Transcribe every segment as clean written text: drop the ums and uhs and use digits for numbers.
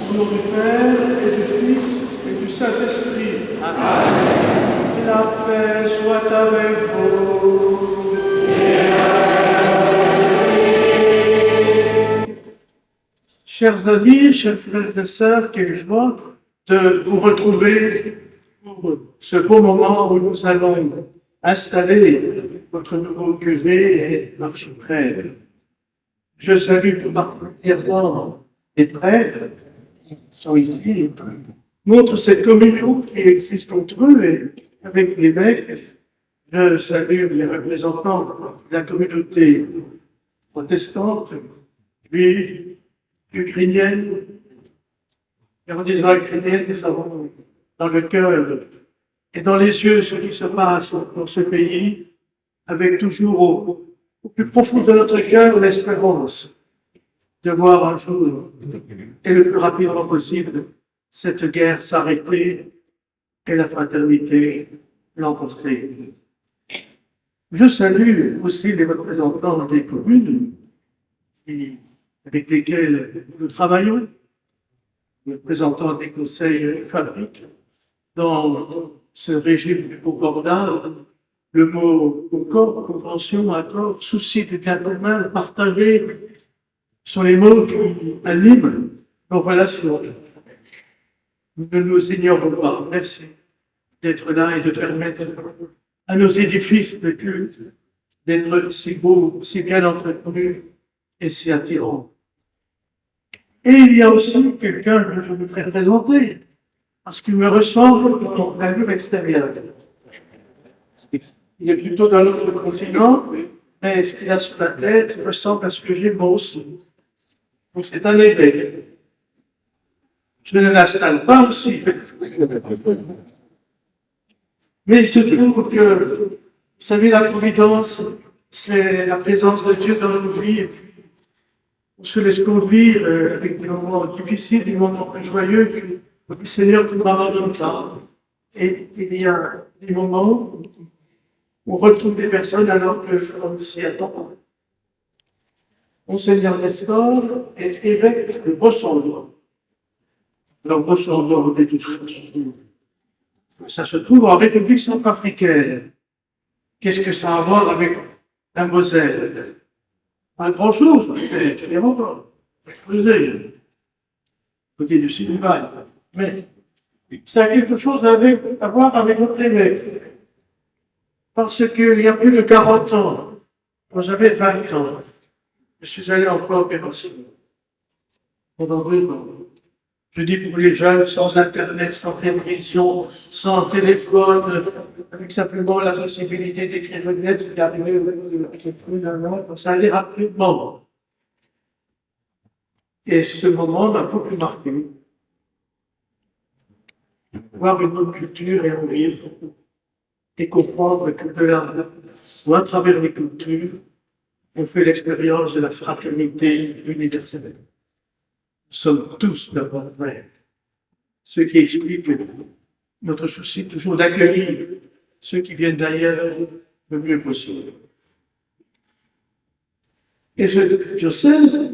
Au nom du Père et du Fils et du Saint-Esprit. Amen. La paix soit avec vous. Chers amis, chers frères et sœurs, quelle joie de vous retrouver pour ce beau moment où nous allons installer votre nouveau curé et l'archiprêtre. Je salue tout particulièrement les prêtres qui sont ici, montre cette communion qui existe entre eux et avec l'évêque. Je salue les représentants de la communauté protestante, puis ukrainienne. Et en disant ukrainienne, nous avons dans le cœur et dans les yeux ce qui se passe dans ce pays, avec toujours au plus profond de notre cœur l'espérance de voir un jour, et le plus rapidement possible, cette guerre s'arrêter et la fraternité l'emporter. Je salue aussi les représentants des communes avec lesquels nous travaillons, les représentants des conseils fabriques. Dans ce régime du concordat, le mot convention, accord, souci du bien commun, partagé, sont les mots qui animent nos relations. Nous ne nous ignorons pas. Merci d'être là et de permettre à nos édifices de culte d'être si beaux, si bien entretenus et si attirants. Et il y a aussi quelqu'un que je voudrais présenter, parce qu'il me ressemble dans la vue extérieure. Il est plutôt dans l'autre continent, mais ce qu'il a sur la tête ressemble à ce que j'ai moi aussi. Donc c'est un évêque. Je ne l'installe pas ici. Mais il se trouve que, vous savez, la providence, c'est la présence de Dieu dans nos vies. On se laisse conduire avec des moments difficiles, des moments plus joyeux que le Seigneur ne nous abandonne pas. Et il y a des moments où on retrouve des personnes alors qu'on s'y attend pas. Monseigneur Nestor est évêque de Bossandon. Alors Bossandon, ça se trouve en République centrafricaine. Qu'est-ce que ça a à voir avec la Moselle? Pas grand-chose, peut-être, vraiment pas. Creuser. Côté du Sylvain. Mais ça a quelque chose à voir avec notre évêque. Parce qu'il y a plus de 40 ans, quand j'avais 20 ans, je suis allé en coopération pendant 2 ans. Je dis pour les jeunes, sans Internet, sans télévision, sans téléphone, avec simplement la possibilité d'écrire une lettre, d'arriver ça allait rapidement. Et ce moment m'a beaucoup marqué. Voir une autre culture et en vivre, et comprendre que de là, ou à travers les cultures, on fait l'expérience de la fraternité universelle. Nous sommes tous d'abord frères. Ce qui explique notre souci toujours d'accueillir ceux qui viennent d'ailleurs le mieux possible. Et ce diocèse,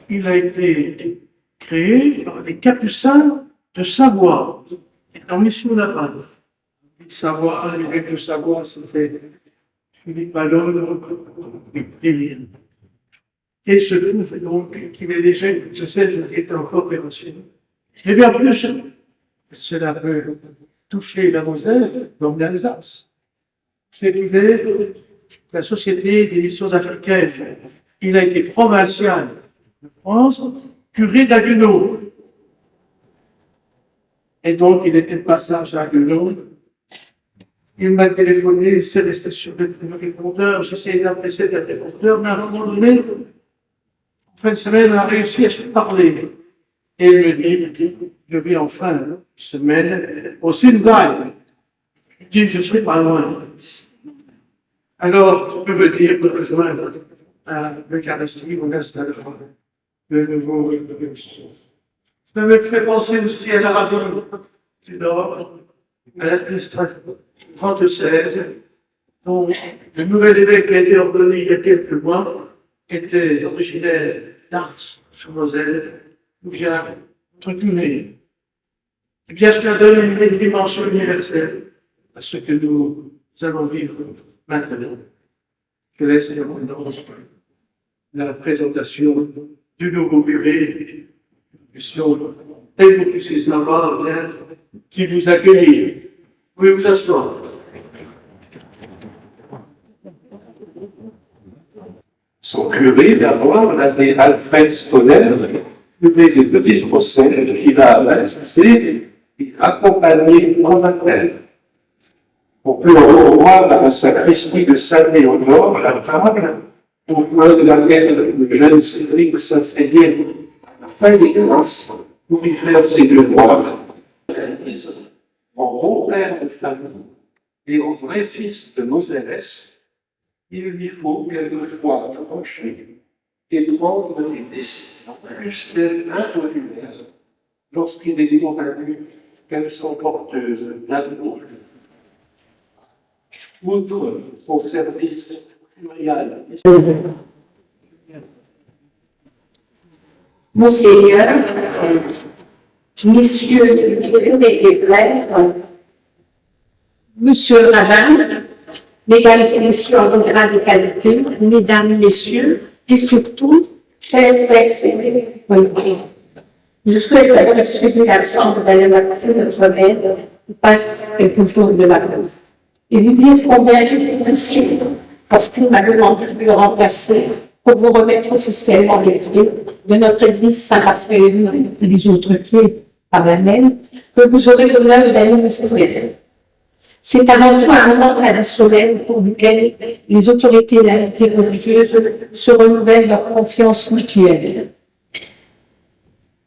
il a été créé par les Capucins de Savoie, qui est en mission là-bas. Savoie, l'évêque de Savoie, c'était Philippe Malone, et ce trouve donc qu'il est déjà une diocèse qui est en coopération. Et bien plus, cela peut toucher la Moselle, donc l'Alsace. C'est qu'il est la Société des missions africaines. Il a été provincial de France, curé d'Haguenau. Et donc, il était de passage à Haguenau. Il m'a téléphoné, il s'est resté sur le répondeur. J'essayais d'adresser le répondeur, mais à un moment donné, en fin de semaine, on a réussi à se parler. Et il me dit, je vais enfin, semaine, au Sylvain. Je dis, je suis pas loin. Alors, tu peux venir me rejoindre à l'Eucharistie, on installera le nouveau. Ça me fait penser aussi à la radio du Nord, à l'administration française, dont le nouvel évêque qui a été ordonné il y a quelques mois était originaire d'Ars, sur Moselle, où vient notre curé. Eh bien, cela donne une dimension universelle à ce que nous allons vivre maintenant. Je laisse la présentation du nouveau curé, et vous puissiez savoir bien qui vous accueille. Vous pouvez vous asseoir. Son curé, d'abord, l'abbé Alfred Stoller, curé de Petite-Rosselle, qui va l'assister et accompagner en appel. On peut revoir dans la sacristie de Saint-Léonore la table au coin de laquelle le jeune Cédric s'asseyait à la fin des classes pour y faire ses devoirs. Mon beau-père de famille et au vrai fils de Moselles, il lui faut quelquefois trancher et prendre des décisions plus impopulaires lorsqu'il est convaincu qu'elles sont porteuses d'avenir. Outre au service royal. Monseigneur, messieurs les prêtres, monsieur le rabbin, mesdames et messieurs en grade de qualité, mesdames, messieurs, et surtout, chers frères et sœurs, je souhaite d'abord excuser l'absence d'aller vacances notre mère qui passe quelques jours de vacances. Et vous dire combien j'étais touchée parce qu'il m'a demandé de le remplacer pour vous remettre officiellement les clés de notre église Saint-Raphaël et des autres clés par la même que vous aurez l'honneur d'administrer. C'est avant tout un moment traditionnel pour lequel les autorités religieuses se renouvellent leur confiance mutuelle.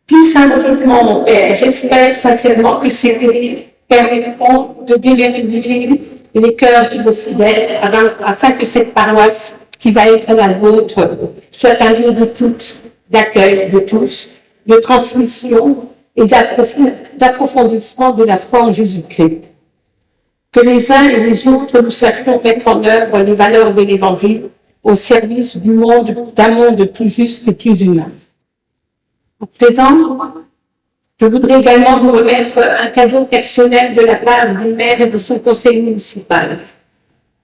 Plus symboliquement, mon Père, j'espère sincèrement que ces clés permettront de déverrouiller les cœurs de vos fidèles afin que cette paroisse qui va être la vôtre soit un lieu d'écoute, d'accueil de tous, de transmission et d'approfondissement de la foi en Jésus-Christ. Que les uns et les autres nous sachions mettre en œuvre les valeurs de l'Évangile au service d'un monde plus juste et plus humain. À présent, je voudrais également vous remettre un cadeau personnel de la part du maire et de son conseil municipal.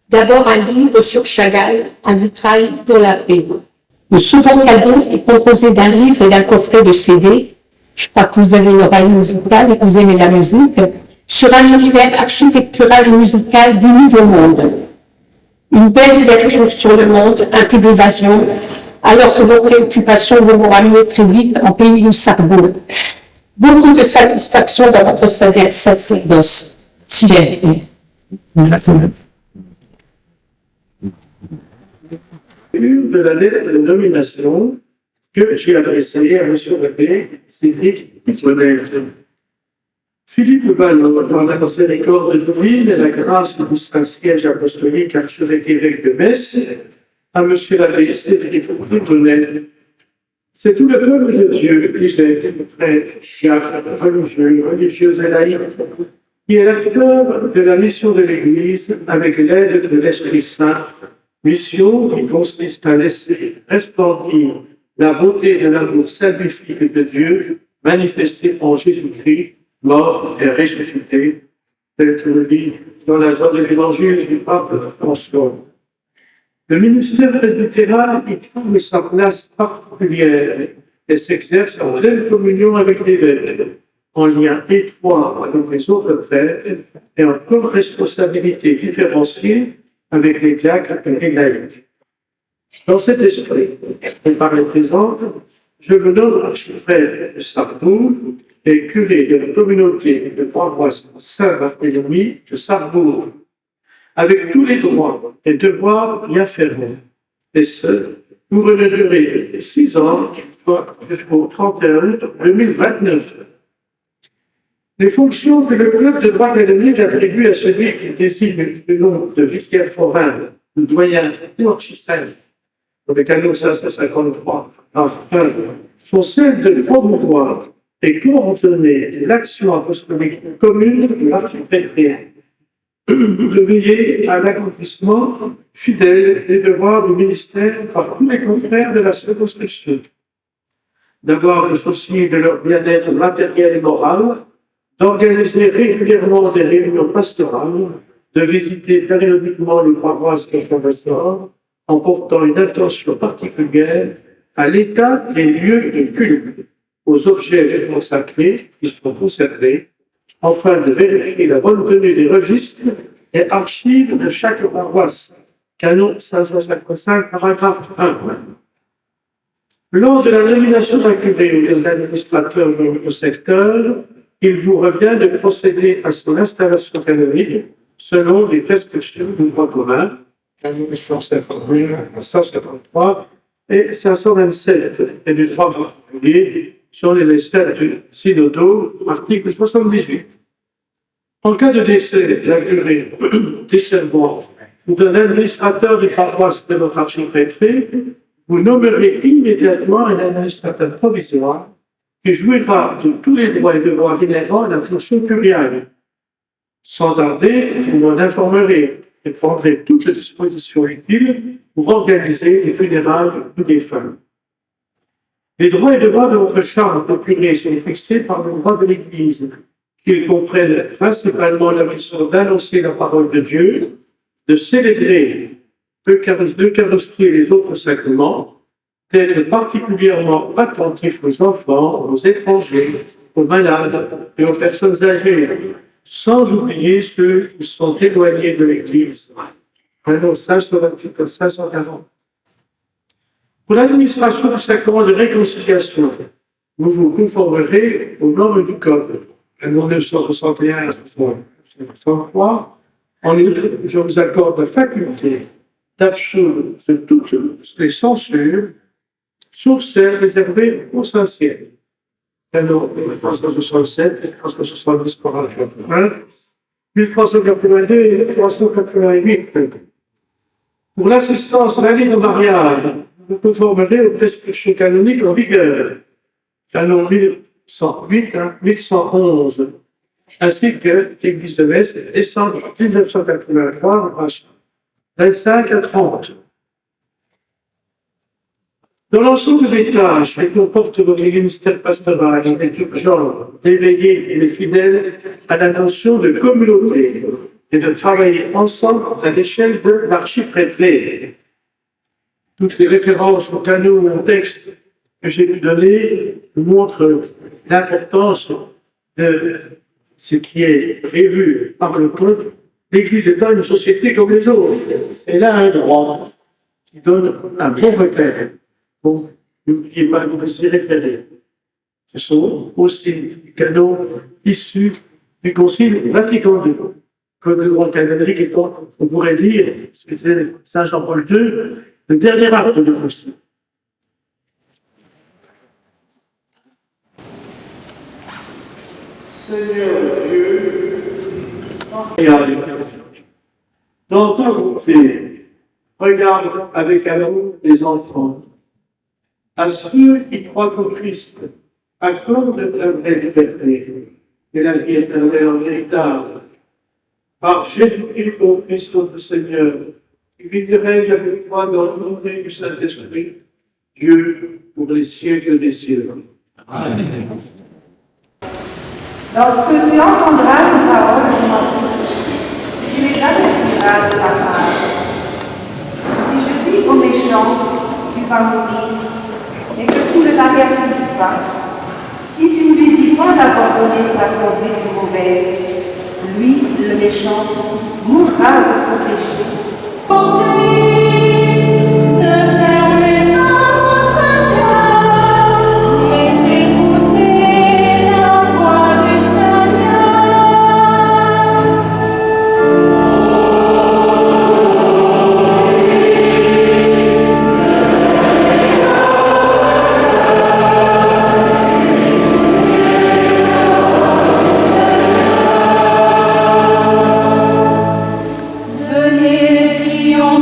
D'abord, un livre sur Chagall, un vitrail pour la paix. Le second cadeau est composé d'un livre et d'un coffret de CD. Je crois que vous avez l'oreille musicale et que vous aimez la musique. Sur un univers architectural et musical du Nouveau Monde. Une belle ouverture sur le monde, un peu d'évasion, alors que vos préoccupations vont vous ramener très vite en pays du Sarbo. Beaucoup de satisfaction dans votre sacerdoce. De la lettre de nomination que j'ai adressée à M. l'abbé Cédric Pitonnet. Philippe Ballot, dans la miséricorde divine et la grâce du Saint-Siège apostolique archevêque évêque de Metz, à M. l'abbé Cédric Pitonnet. C'est tout le peuple de Dieu, évêque, prêtre, diacre, religieux et laïque, qui est l'acteur de la mission de l'Église avec l'aide de l'Esprit Saint, mission qui consiste à laisser resplendir la beauté de l'amour salvifique de Dieu manifesté en Jésus-Christ, mort et ressuscité, tel que le dit dans la joie de l'Évangile du pape François. Le ministère presbytéral y trouve sa place particulière et s'exerce en pleine communion avec l'évêque, en lien étroit avec les autres prêtres et en co-responsabilité différenciée avec les diacres et les laïcs. Dans cet esprit, et par les présentes, je vous nomme archifrère de Sarrebourg et curé de la communauté de paroisse Saint-Barthélemy de Sarrebourg, avec tous les droits et devoirs y afférents, et ce, pour une durée de 6 ans, soit jusqu'au 31 août 2029. Les fonctions que le Code de droit canonique attribue à celui qui désigne le nom de vicaire forain, de doyen ou architecte, dans le canon 553, enfin, sont celles de promouvoir et coordonner l'action apostolique commune de l'archipel, de veiller à l'accomplissement fidèle des devoirs du ministère par tous les confrères de la circonscription. d'avoir le souci de leur bien-être matériel et moral, d'organiser régulièrement des réunions pastorales, de visiter périodiquement les paroisses de son ressort, en portant une attention particulière à l'état des lieux de culte, aux objets consacrés qui sont conservés, afin de vérifier la bonne tenue des registres et archives de chaque paroisse. Canon 555, paragraphe 1. Lors de la nomination d'un curé ou d'un administrateur au secteur, il vous revient de procéder à son installation canonique selon les prescriptions du droit commun, Canon 153 et 527, et du droit particulier sur les statuts synodaux, article 78. En cas de décès d'un curé, décernant ou d'un administrateur de paroisse de votre archiprêtrie, vous nommerez immédiatement un administrateur provisoire qui jouira de tous les droits et devoirs inhérents à la fonction curiale. Sans tarder, vous m'en informerez et prendrez toutes les dispositions utiles pour organiser les funérailles du défunt. Les droits et devoirs de votre charge de curé sont fixés par le droit de l'Église, qu'ils comprennent principalement la mission d'annoncer la parole de Dieu, de célébrer l'Eucharistie et les autres sacrements, d'être particulièrement attentif aux enfants, aux étrangers, aux malades et aux personnes âgées, sans oublier ceux qui sont éloignés de l'Église. Canon 540. Pour l'administration du sacrement de réconciliation, vous vous conformerez aux normes du Code. Canon 961 1963. En outre, je vous accorde la faculté d'absoudre de toutes les censures, sauf celles réservées aux Saint-Ciel. Canon 1367 et 1370 paragraphe 1, 1382 et 1388. Pour l'assistance à la vie de mariage, vous conformerez aux prescriptions canoniques en vigueur. Canon 1108 à 1111. Ainsi que l'Église de Metz, décembre 1983, page 25 à 30. Dans l'ensemble des tâches que comporte votre ministère pastoral, il est urgent d'éveiller les fidèles à la notion de communauté et de travailler ensemble à l'échelle de l'archiprêtrie. Toutes les références au canot ou au texte que j'ai pu donner montrent l'importance de ce qui est prévu par le Code. L'Église étant une société comme les autres. Elle a un droit qui donne un bon repère. Donc, il va nous y référer. Ce sont aussi des canons issus du Concile Vatican II. Comme le droit canonique étant, on pourrait dire, c'était Saint Jean-Paul II, le dernier acte du Concile. Seigneur Dieu, dans ta bonté, regarde avec amour les enfants. À ceux qui croient au Christ, accorde la vraie liberté et la vie éternelle en héritage. Par Jésus-Christ, ton Christ, notre Seigneur, qui vit et règne avec toi dans le nom du Saint-Esprit, Dieu pour les siècles des siècles. Amen. Lorsque tu entendras une parole de ma bouche, tu les avertiras de la part. Si je dis au méchant, tu vas mourir, et que tu ne l'avertisses pas, si tu ne lui dis pas d'abandonner sa conduite mauvaise, lui, le méchant, mourra de son péché. Venez, prions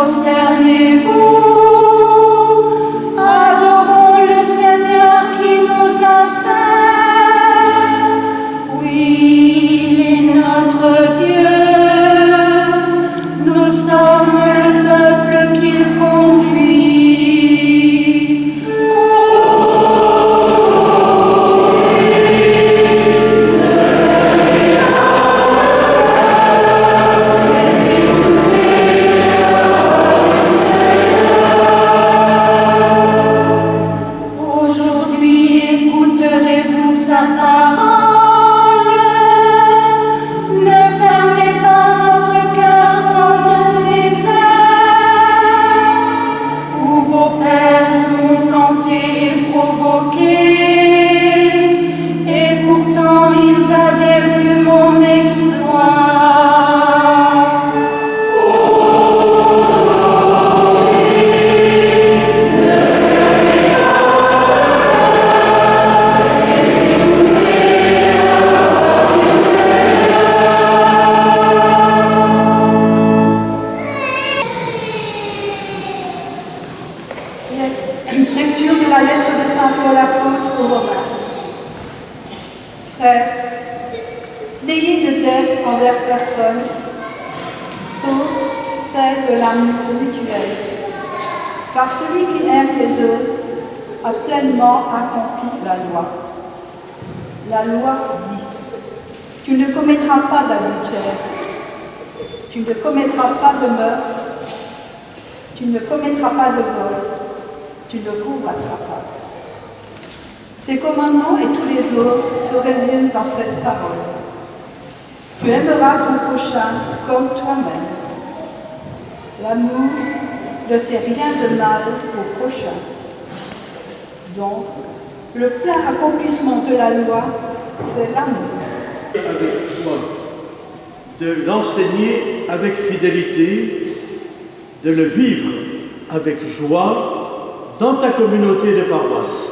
prosternez-vous, adorons le Seigneur qui nous a fait. Oui, il est notre Dieu, nous sommes le peuple qu'il conduit. Aujourd'hui, écouterez-vous sa parole. Ne fermez pas votre cœur comme un désert, où vos pères m'ont tenté et provoqué, et pourtant ils avaient vu mon exploit. Lecture de la lettre de Saint Paul apôtre aux Romains. Frères, n'ayez de dette envers personne, sauf celle de l'amour mutuel, car celui qui aime les autres a pleinement accompli la loi. La loi dit, tu ne commettras pas d'adultère, tu ne commettras pas de meurtre, tu ne commettras pas de vol, tu ne convoiteras pas. Ces commandements et tous les autres se résument dans cette parole. Tu aimeras ton prochain comme toi-même. L'amour ne fait rien de mal au prochain. Donc, le plein accomplissement de la loi, c'est l'amour. Avec foi, de l'enseigner avec fidélité, de le vivre avec joie dans ta communauté de paroisse.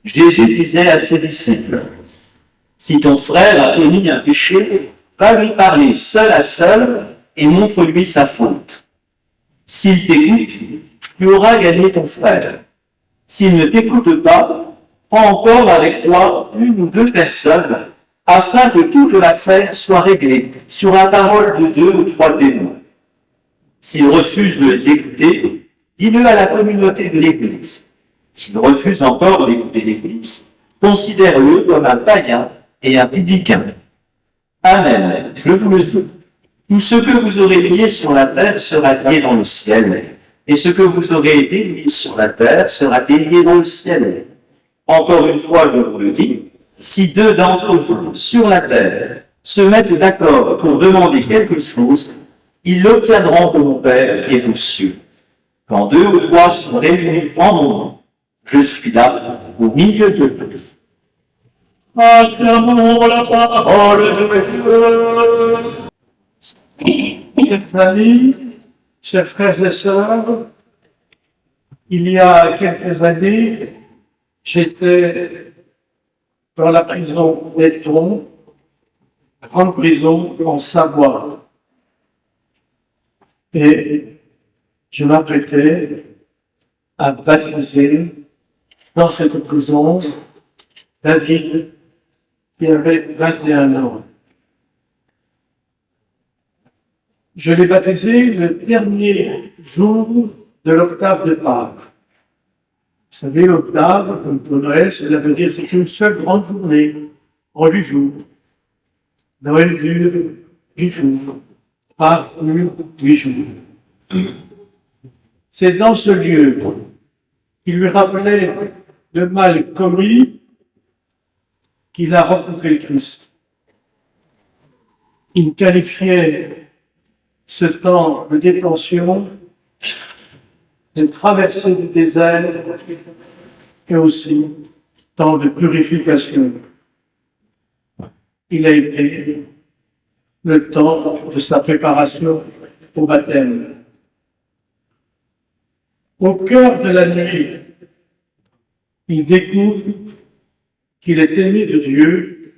Jésus disait à ses disciples, « Si ton frère a commis un péché, va lui parler seul à seul et montre-lui sa faute. S'il t'écoute, tu auras gagné ton frère. S'il ne t'écoute pas, prends encore avec toi une ou deux personnes, afin que toute l'affaire soit réglée sur la parole de 2 ou 3 témoins. S'il refuse de les écouter, dis-le à la communauté de l'Église. S'il refuse encore d'écouter l'Église, considère-le comme un païen et un publicain. Amen, je vous le dis. Tout ce que vous aurez lié sur la terre sera lié dans le ciel, et ce que vous aurez délié sur la terre sera délié dans le ciel. Encore une fois, je vous le dis, si 2 d'entre vous, sur la terre, se mettent d'accord pour demander quelque chose, ils l'obtiendront de mon Père qui est aux cieux. Quand 2 ou 3 sont réunis en mon nom, je suis là, au milieu de eux. Acclamons la parole de Dieu. Chers amis, chers frères et sœurs, il y a quelques années, j'étais dans la prison d'Elton, grande prison en Savoie. Et je m'apprêtais à baptiser dans cette prison David, qui avait 21 ans. Je l'ai baptisé le dernier jour de l'octave de Pâques. Vous savez, l'octave, comme pour Noël, cela veut dire c'est une seule grande journée, en 8 jours. Noël dure 8 jours. Pâques dure 8 jours. C'est dans ce lieu qu'il lui rappelait le mal commis qu'il a rencontré le Christ. Il qualifiait ce temps de détention, de traversée du désert et aussi temps de purification. Il a été le temps de sa préparation au baptême. Au cœur de la nuit, il découvre qu'il est aimé de Dieu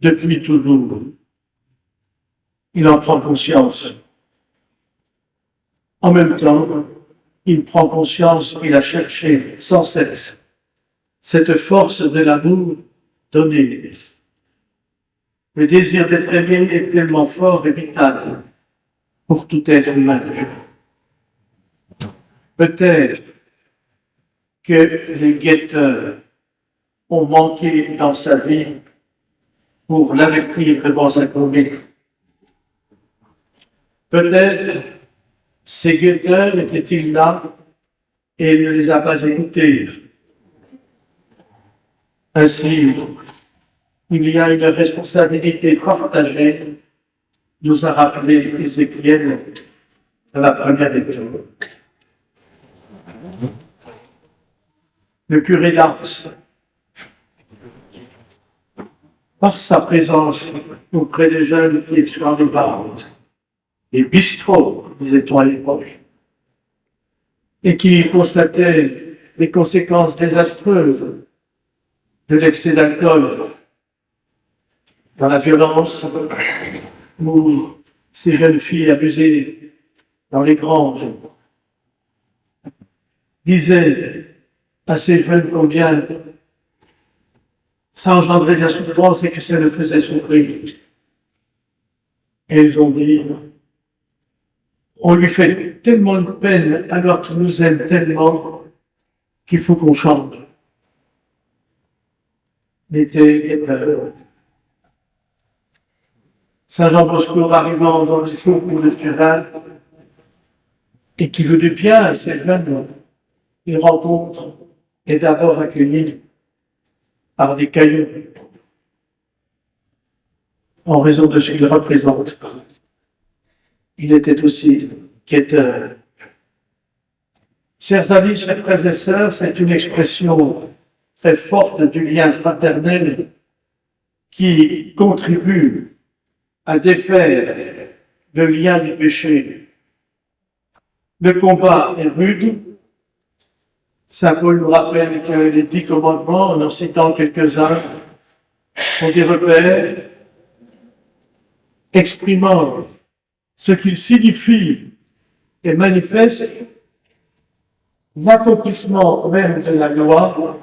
depuis toujours. Il en prend conscience. En même temps, il prend conscience qu'il a cherché sans cesse cette force de l'amour donné. Le désir d'être aimé est tellement fort et vital pour tout être humain. Peut-être que les guetteurs ont manqué dans sa vie pour l'avertir devant sa conduite. Peut-être ces guetteurs étaient-ils là et il ne les a pas écoutés. Ainsi, il y a une responsabilité partagée, nous a rappelé Ézéchiel dans la première lecture. Le curé d'Ars, par sa présence auprès des jeunes qui exploitent les bars, les bistrots, disait-on à l'époque, et qui constataient les conséquences désastreuses de l'excès d'alcool, dans la violence où ces jeunes filles abusées dans les granges disaient à ces jeunes combien ça engendrait de la souffrance et que ça le faisait souffrir. Et ils ont dit, on lui fait tellement de peine alors qu'il nous aime tellement qu'il faut qu'on chante. Il était Saint Jean Bosco arrivant dans le secours de Turin et qui veut du bien à ces jeunes, il rencontre est d'abord accueilli par des cailloux en raison de ce qu'il représente. Il était aussi guetteur. Chers amis, chers frères et sœurs, c'est une expression très forte du lien fraternel qui contribue à défaire le lien du péché. Le combat est rude. Saint Paul nous rappelle que les 10 commandements, en citant quelques-uns, sont des repères exprimant ce qu'ils signifient et manifestent l'accomplissement même de la loi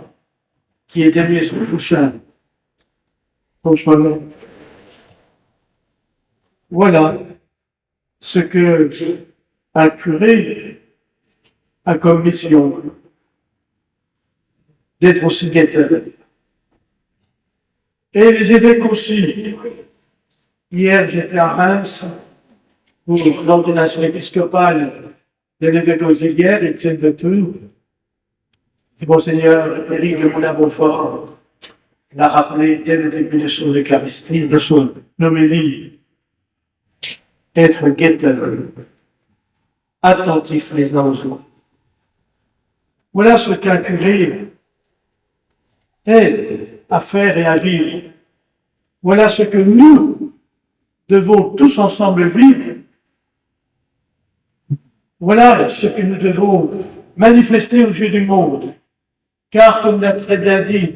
qui est d'aimer son prochain comme soi-même. Voilà ce que un curé a comme mission, d'être aussi guetteur. Et les évêques aussi. Hier, j'étais à Reims pour l'ordination épiscopale de l'évêque auxiliaire, Étienne de Tours. Et Monseigneur Éric de Moulin-Beaufort l'a rappelé dès le début de son Eucharistie, de son homélie. Être guetteur, attentif les uns aux autres. Voilà ce qu'un curé aide à faire et à vivre. Voilà ce que nous devons tous ensemble vivre. Voilà ce que nous devons manifester aux yeux du monde. Car, comme l'a très bien dit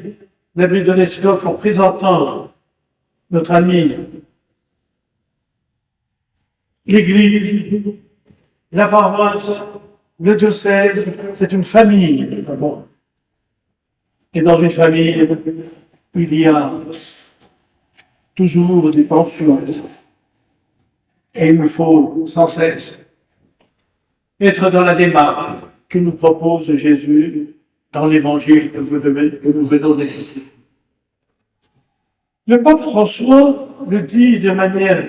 l'abbé Donetzkov, en présentant notre ami, l'Église, la paroisse, le diocèse, c'est une famille. Bon. Et dans une famille, il y a toujours des tensions. Et il nous faut sans cesse être dans la démarche que nous propose Jésus dans l'évangile que nous venons d'écouter. Le pape François le dit de manière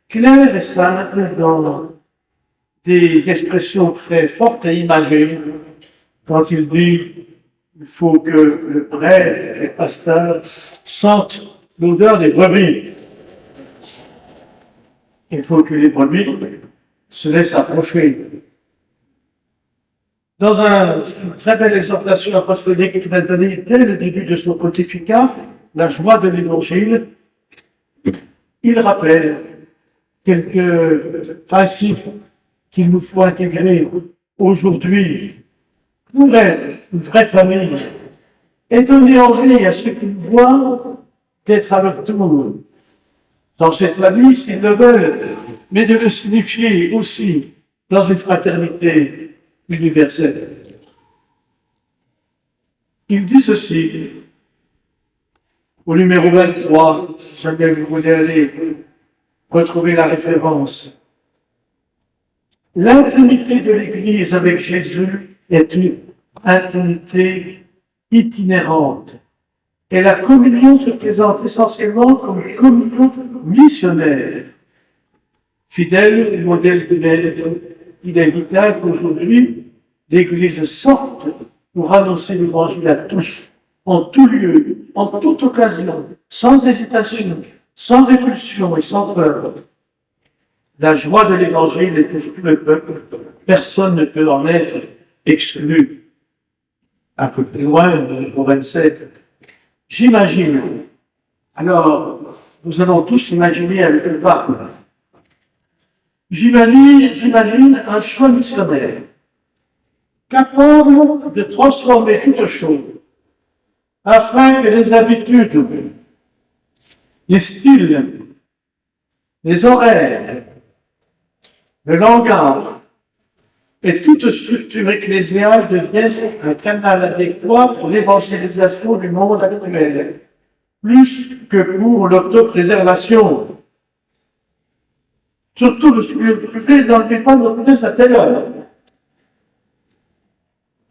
claire et simple dans des expressions très fortes et imagées quand il dit qu'il faut que le prêtre et le pasteur sentent l'odeur des brebis. Il faut que les brebis se laissent approcher. Dans une très belle exhortation apostolique qu'il a donnée dès le début de son pontificat, la joie de l'Évangile, il rappelle quelques principes qu'il nous faut intégrer aujourd'hui pour être une vraie famille et donner envie à ceux qui nous voient d'être à leur tour dans cette famille s'ils le veulent, mais de le signifier aussi dans une fraternité universelle. Il dit ceci, au numéro 23, si jamais vous voulez aller retrouver la référence. L'intimité de l'Église avec Jésus est une intimité itinérante. Et la communion se présente essentiellement comme une communion missionnaire. Fidèle au modèle de maître, il est vital qu'aujourd'hui, l'Église sorte pour annoncer l'Évangile à tous, en tout lieu, en toute occasion, sans hésitation, sans répulsion et sans peur. La joie de l'Évangile est pour tout le peuple. Personne ne peut en être exclu. Un peu plus loin, au 27, j'imagine. Alors, nous allons tous imaginer avec le pape. J'imagine un choix missionnaire capable de transformer toute chose afin que les habitudes, les styles, les horaires, le langage et toute structure ecclésiale deviennent un canal adéquat pour l'évangélisation du monde actuel, plus que pour l'autopréservation. Surtout, le privé n'enlevez pas notre messe à telle heure.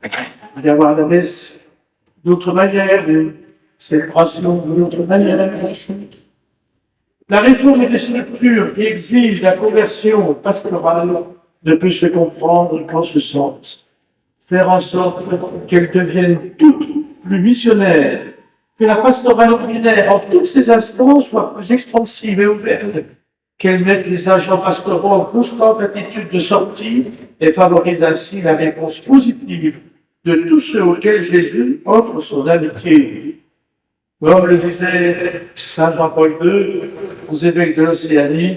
Il va y avoir la messe d'autre manière, une célébration d'une manière. La réforme des structures qui exige la conversion pastorale ne peut se comprendre qu'en ce sens. Faire en sorte qu'elles deviennent toutes plus missionnaires, que la pastorale ordinaire, en tous ses instants, soit plus expansive et ouverte, qu'elle mette les agents pastoraux en constante attitude de sortie et favorise ainsi la réponse positive de tous ceux auxquels Jésus offre son amitié. Comme le disait Saint Jean-Paul II aux évêques de l'Océanie,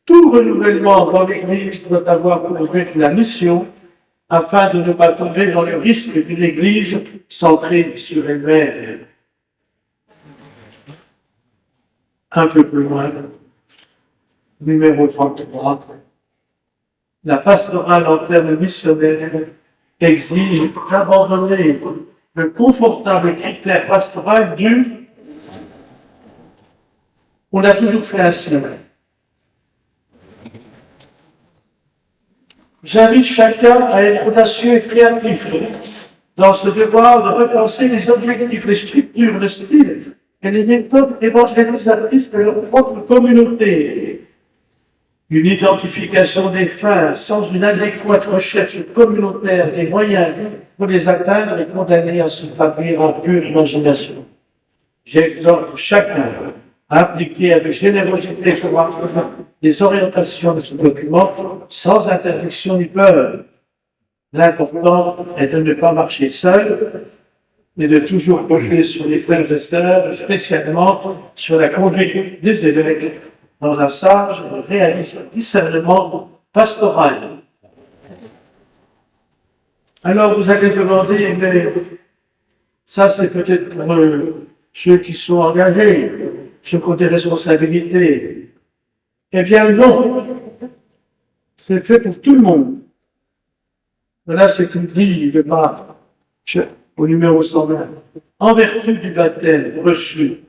tout renouvellement dans l'Église doit avoir pour but la mission, afin de ne pas tomber dans le risque d'une Église centrée sur elle-même. Un peu plus loin, numéro 33, la pastorale en termes missionnaires exige d'abandonner le confortable critère pastoral du « on a toujours fait ainsi ». J'invite chacun à être audacieux et créatif dans ce devoir de repenser les objectifs, les structures, le style et les méthodes évangélisatrices de leur propre communauté. Une identification des fins sans une adéquate recherche communautaire des moyens pour les atteindre est condamnée à se traduire en pure imagination. J'exhorte chacun à appliquer avec générosité et courage les orientations de ce document sans interdiction ni peur. L'important est de ne pas marcher seul, mais de toujours compter sur les frères et sœurs, spécialement sur la conduite des évêques dans un sage et réaliste discernement pastoral. Alors vous allez demander, mais ça c'est peut-être pour ceux qui sont engagés, ceux qui ont des responsabilités. Eh bien non, c'est fait pour tout le monde. Voilà ce qu'il dit le pape au numéro 120. En vertu du baptême reçu,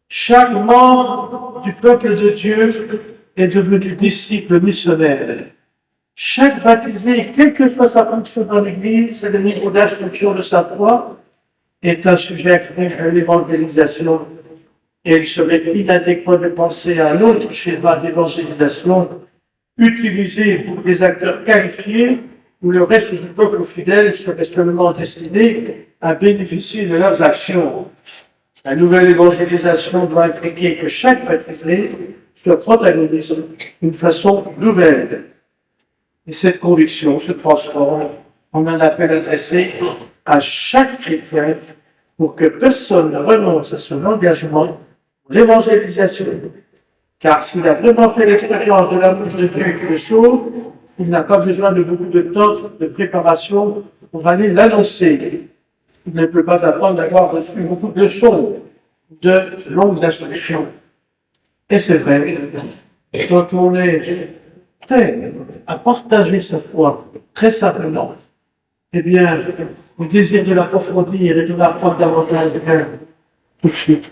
chaque membre du peuple de Dieu est devenu disciple missionnaire. Chaque baptisé, quelle que soit sa fonction dans l'Église et le niveau d'instruction de sa foi, est un sujet à l'évangélisation. Et il serait inadéquat de penser à un autre schéma d'évangélisation utilisé pour des acteurs qualifiés où le reste du peuple fidèle serait seulement destiné à bénéficier de leurs actions. La nouvelle évangélisation doit impliquer que chaque baptisé soit protagoniste d'une façon nouvelle. Et cette conviction se transforme en un appel adressé à chaque chrétien pour que personne ne renonce à son engagement pour l'évangélisation. Car s'il a vraiment fait l'expérience de l'amour de Dieu qui le sauve, il n'a pas besoin de beaucoup de temps de préparation pour aller l'annoncer. Il ne peut pas attendre d'avoir reçu beaucoup de leçons, de longues instructions. Et c'est vrai, quand on est prêt à partager sa foi très simplement, eh bien, le désir de l'approfondir et de l'apprendre davantage vient tout de suite.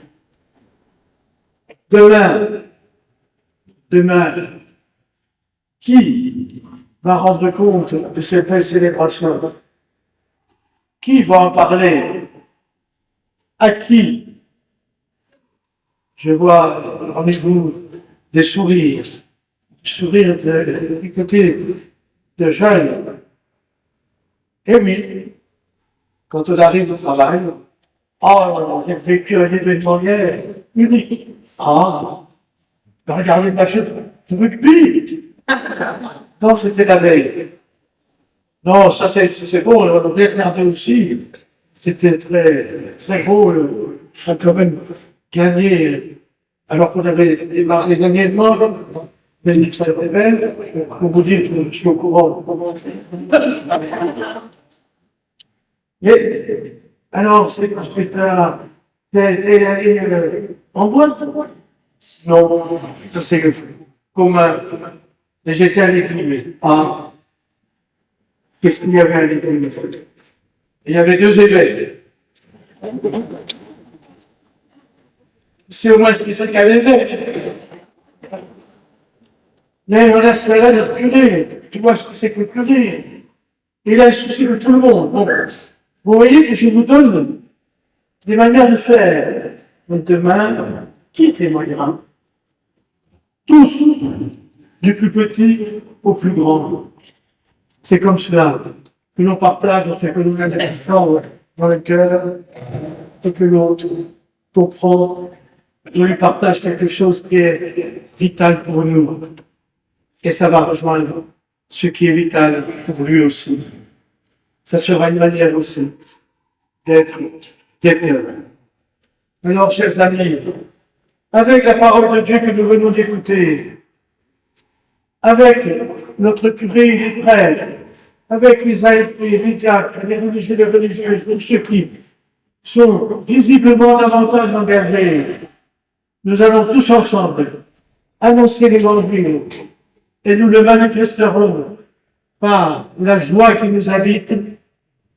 Demain, qui va rendre compte de cette belle célébration? Qui va en parler? À qui? Je vois parmi vous des sourires du côté de jeunes. Et oui, quand on arrive au travail, j'ai vécu un événement hier unique. Regardez le match de rugby. Non, c'était la veille. Non, ça c'est bon, on a bien regardé aussi. C'était très, très beau. On a quand même gagné, alors qu'on avait démarré gagnement. Mais c'était belle. Pour vous dire que je suis au courant. Et alors, c'est en boîte? Non, ça c'est commun. Mais j'étais à l'église. Qu'est-ce qu'il y avait à l'église? Il y avait 2 évêques. C'est au moins ce qui c'est qu'un évêque. Mais on a cela notre curé. Tu vois ce que c'est que le curé? Il a le souci de tout le monde. Donc, vous voyez que je vous donne des manières de faire. Mais demain, qui témoignera? Tous, du plus petit au plus grand. C'est comme cela que l'on partage ce que nous avons fort dans le cœur et que l'autre comprend, on lui partage quelque chose qui est vital pour nous. Et ça va rejoindre ce qui est vital pour lui aussi. Ça sera une manière aussi d'être heureux. Alors, chers amis, avec la parole de Dieu que nous venons d'écouter, avec notre curé et les prêtres, avec les aïeux, les diacres, les religieux, les religieuses, tous ceux qui sont visiblement davantage engagés, nous allons tous ensemble annoncer l'évangile et nous le manifesterons par la joie qui nous habite,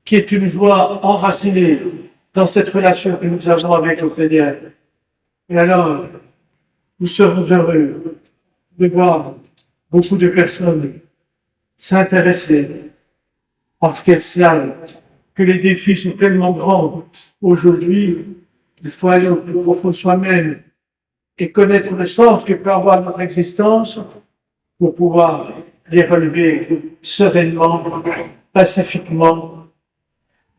qui est une joie enracinée dans cette relation que nous avons avec le Seigneur. Et alors, nous serons heureux de voir beaucoup de personnes s'intéresser parce qu'elles savent que les défis sont tellement grands. Aujourd'hui, il faut aller au plus profond de soi-même et connaître le sens que peut avoir notre existence pour pouvoir les relever sereinement, pacifiquement,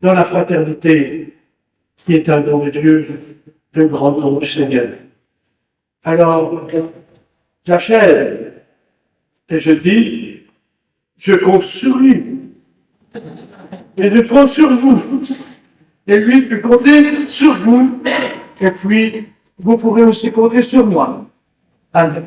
dans la fraternité qui est un don de Dieu, le grand don du Seigneur. Alors, j'achève et je dis, je compte sur lui et je compte sur vous et lui peut compter sur vous et puis vous pourrez aussi compter sur moi. Amen.